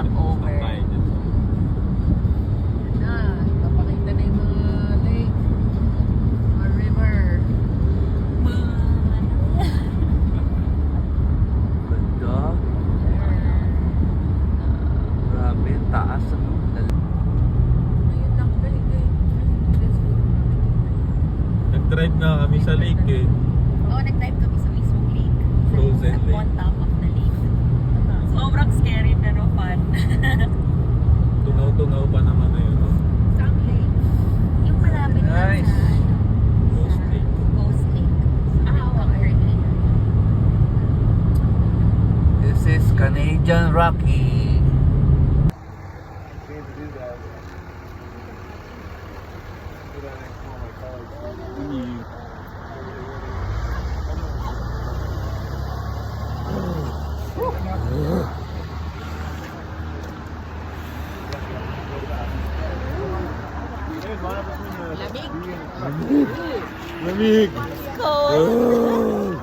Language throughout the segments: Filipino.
stopover. Na, ipapakita na yung mga lake, mga river. Ganda. Grabe, taas ano. Ayun lang, galing. Let's go. Nag-drive na kami sa lake eh. Oo, nag-dive kami sa mismong lake. Frozen Sa lake. on top of the lake. Sobrang scary pero fun. Tunaw-tunaw pa naman na yun. Oh. Sam Lake. Yung malapit lang Nice. sa Ghost lake. Ghost Lake. Conquered Lake. This is Canadian Rocky. Lamig! Cold.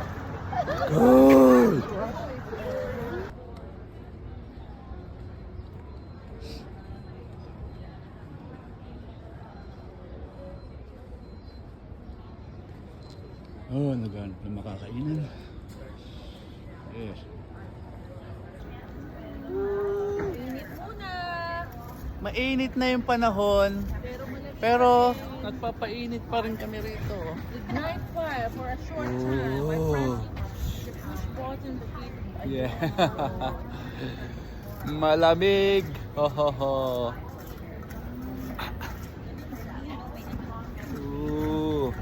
Cold! Oh, naghanap na makakainan. Yes. Init muna. Mainit na yung panahon, pero nagpapainit pa rin kami rito. Ignite fire for a short time. My friends, the push button, the heat. Yeah. Malamig. Ho ho ho. Ooh.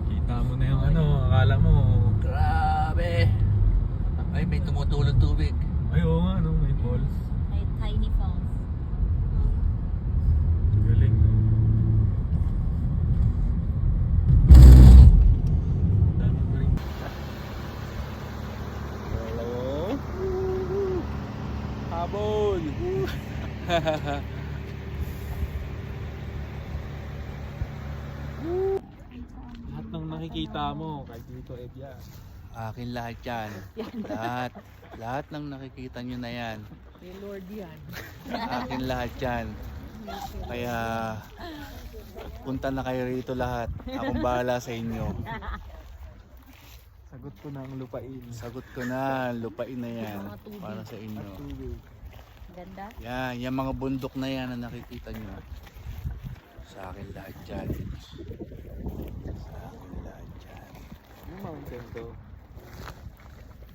Kita mo na yung ano, akala mo. Grabe. Ay, may tumutulong tubig. Ay, oo nga, no, may falls. Ay, tiny falls. Galing, no? Daming drink. Hello. Habol. Lahat ng nakikita mo, kahit dito, Evia. Akin lahat yan. Lahat. Lahat ng nakikita nyo na yan. Kay Lord yan. Akin lahat yan. Kaya punta na kayo rito lahat. Akong bahala sa inyo. Sagot ko na ang lupain. Sagot ko na, lupain na yan. Para sa inyo. Tubig. Ganda. Yan, yung mga bundok na yan na nakikita nyo. Sa akin lahat yan. Sa akin lahat yan. Yung mountain to.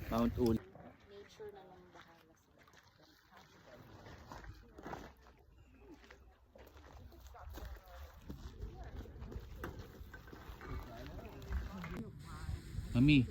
Mount Ul. Nature na lang bahala sila. Mami.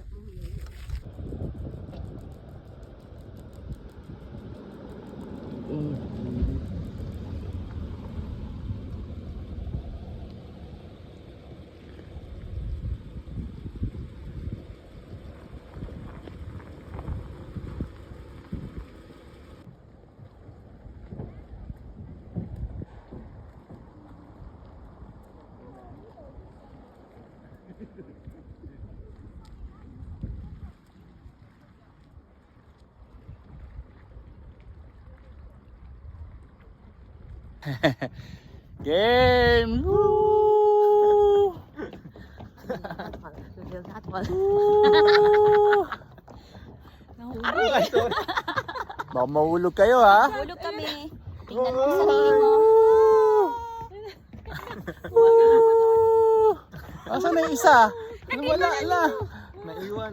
Game! Woo! Baka mahulog kayo ha? Hulog kami. Tingnan mo sa sarili mo. Asan na yung isa? Wala na. Naiwan.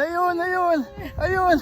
Naiwan. Ayun.